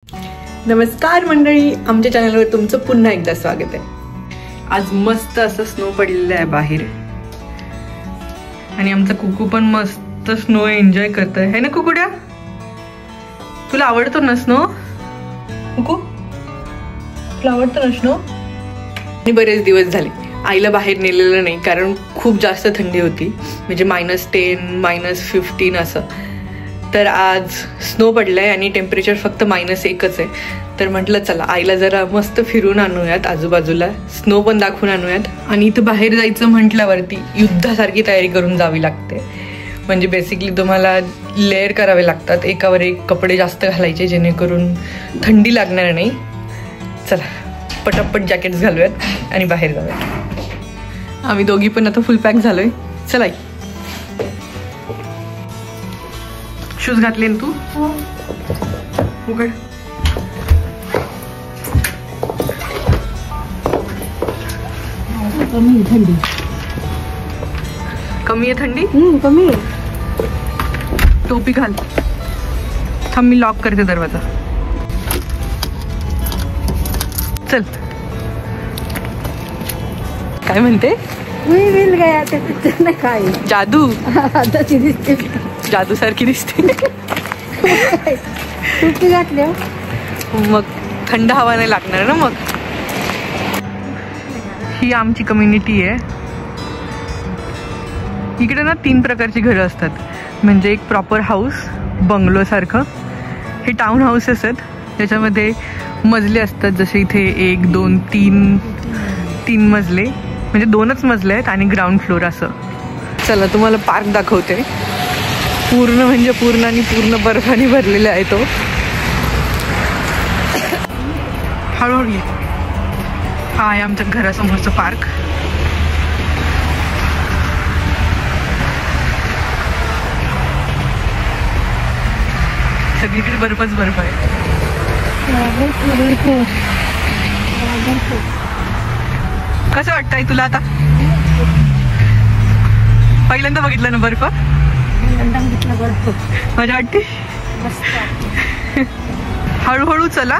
नमस्कार मंडळी, आमच्या चॅनलवर तुमचं पुन्हा एकदा स्वागत आहे। आज मस्त असं स्नो पडलेलं आहे बाहेर आणि आमचा कुकू पण मस्त स्नो एन्जॉय करतोय, है ना कुकुड्या? तुला आवडतो ना स्नो कुकू? तुला आवडतो ना स्नो? आणि बरेच दिवस झाले आईला बाहेर नेलेलं नाही, कारण खूप जास्त थंडी होती, म्हणजे -10 -15 असं। तर आज स्नो पडलाय आणि टेम्परेचर फक्त -1च आहे। तर म्हटलं चला आईला जरा मस्त फिरून आणूयात, आजूबाजूला स्नो पण दाखवून आणूयात। आणि इथं बाहेर जायचं म्हटल्यावरती युद्धासारखी तयारी करून जावी लागते, म्हणजे बेसिकली तुम्हाला लेअर करावे लागतात, एकावर एक कपडे जास्त घालायचे जेणेकरून थंडी लागणार नाही। चला पटापट जॅकेट्स घालूयात आणि बाहेर जाऊयात। आम्ही दोघी पण आता फुल पॅक झालोय। चला शूज घातले ना तू? उघड। कमी आहे थंडी। कमी आहे थंडी? कमी आहे। टोपी घाल। थांब मी लॉक करते दरवाजा। चल। काय म्हणते? मिल गया ते काय जादू? आता ती दिसते, जादू सारखी दिसते। टोपी घातल्या मग थंड हवा नाही लागणार ना। मग ही आमची कम्युनिटी आहे। इकडे ना 3 प्रकारची घरं असतात, म्हणजे एक प्रॉपर हाऊस बंगलो सारखं, हे टाउन हाऊसेस आहेत, त्याच्यामध्ये मजले असतात, जसे इथे 1 2 3 मजले, म्हणजे 2च मजले आहेत आणि ग्राउंड फ्लोर असं। चला तुम्हाला पार्क दाखवते। पूर्ण म्हणजे पूर्ण आणि पूर्ण बर्फाने भरलेला आहे तो। हळूहळू हा आहे आमच्या घरासमोरचं पार्क। सगळीकडे बर्फच बर्फ आहे। कसं वाटतंय तुला आता? पहिल्यांदा बघितलं ना बर्फ? मजा वाटते। हळूहळू चला।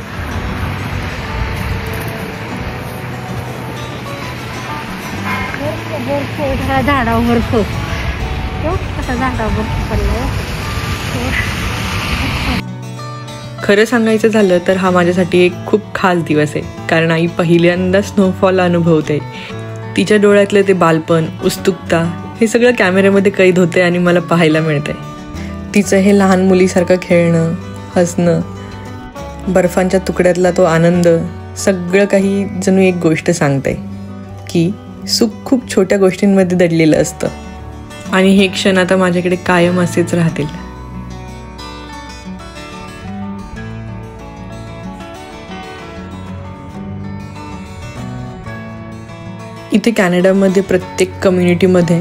झाडावर बर्फ, कसा झाडावर बर्फ पडलाय। खरं सांगायचं झालं तर हा माझ्यासाठी एक खूप खास दिवस आहे, कारण आई पहिल्यांदा स्नोफॉल अनुभवते। तिच्या डोळ्यातलं ते बालपण, उत्सुकता हे सगळं कॅमेऱ्यामध्ये कैद होते आणि मला पाहायला मिळतंय। तिचं हे लहान मुलीसारखं खेळणं, हसणं, बर्फांच्या तुकड्यातला तो आनंद, सगळं काही जणू एक गोष्ट सांगते की सुख खूप छोट्या गोष्टींमध्ये दडलेलं असतं आणि हे क्षण आता माझ्याकडे कायम असेच राहतील। इथे कॅनडामध्ये प्रत्येक कम्युनिटीमध्ये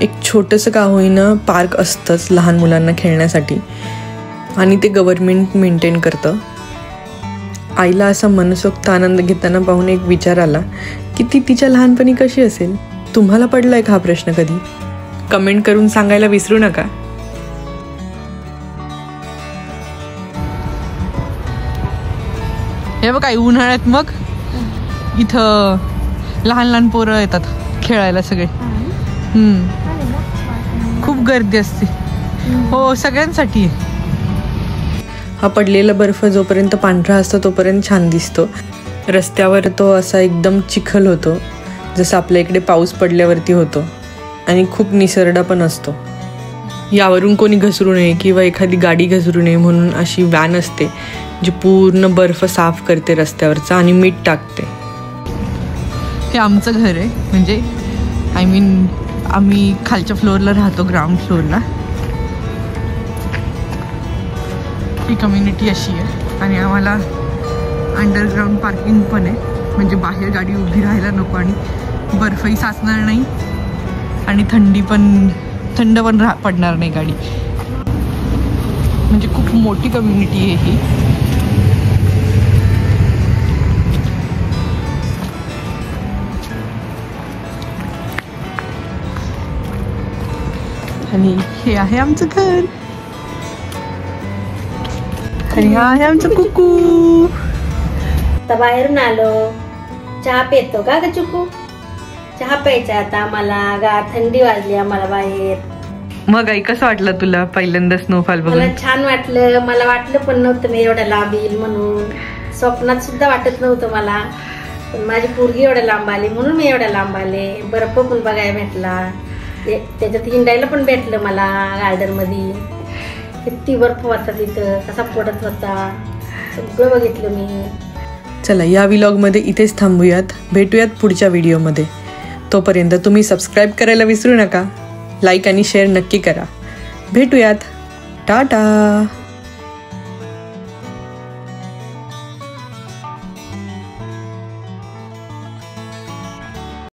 एक छोटंसं का होईना पार्क असतंच लहान मुलांना खेळण्यासाठी, आणि ते गव्हर्नमेंट मेंटेन करतं। आईला असा मनसोक्त आनंद घेताना पाहून एक विचार आला की ती तिच्या लहानपणी कशी असेल? तुम्हाला पडलाय का हा प्रश्न कधी? कमेंट करून सांगायला विसरू नका। हे बघ काही उन्हाळ्यात मग इथं लहान लहान पोरं येतात खेळायला सगळे। खूप गर्दी असते। हो, सगळ्यांसाठी आहे। हा पडलेला बर्फ जोपर्यंत पांढरा असतो तोपर्यंत छान दिसतो, रस्त्यावर तो असा एकदम चिखल होतो, जसं आपल्या इकडे पाऊस पडल्यावरती होतो, आणि खूप निसरडा पण असतो। यावरून कोणी घसरू नये किंवा एखादी गाडी घसरू नये म्हणून अशी व्हॅन असते जी पूर्ण बर्फ साफ करते रस्त्यावरचा आणि मीठ टाकते। हे आमचं घर आहे, म्हणजे आम्ही खालच्या फ्लोअरला राहतो, ग्राउंड फ्लोअरला। ही कम्युनिटी अशी आहे आणि आम्हाला अंडरग्राउंड पार्किंग पण आहे, म्हणजे बाहेर गाडी उभी राहायला नको आणि बर्फही साचणार नाही आणि थंड पण पडणार नाही गाडी, म्हणजे खूप मोठी कम्युनिटी आहे ही। आणि हे आहे आमचं घर, आणि आणि हा आहे आमचं कुकू. आता बाहेरून आलो, चहा पितो का ग चुकू? चहा प्यायचा आता मला. थंडी वाजली आम्हाला बाहेर. मग आई कसं वाटलं तुला पहिल्यांदा स्नोफॉल मला बघून? छान वाटलं. मला वाटलं पण नव्हतं मी एवढ्या लांब येईल म्हणून. स्वप्नात सुद्धा वाटत नव्हतं मला. पण माझी पोरगी एवढ्या लांब आली म्हणून मी एवढ्या लांब आले. बर्फ पण बघायला भेटला, त्याच्यात हिंडायला पण भेटलं मला. गार्डन मध्ये किती बर्फ होता तिथं, कसा पडत होता, सगळं बघितलं मी. चला या व्लॉगमध्ये इथेच थांबूयात. भेटूयात पुढच्या व्हिडिओमध्ये. तोपर्यंत तुम्ही सबस्क्राईब करायला विसरू नका. लाईक आणि शेअर नक्की करा. भेटूयात. टाटा.